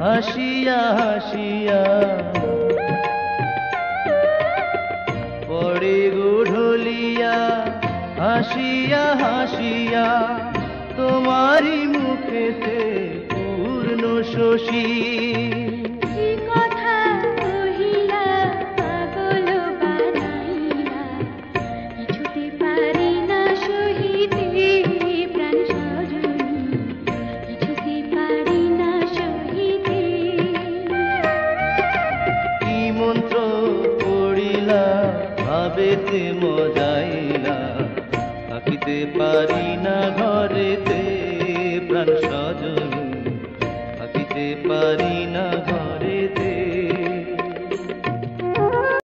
হাসিয়া হাসিয়া পড়ে গোঢলিয়া হাসিয়া হাসিয়া তোমারি মুখেতে পূর্ণ শশী ভাবেতে মজাইলা থাকিতে পারি না।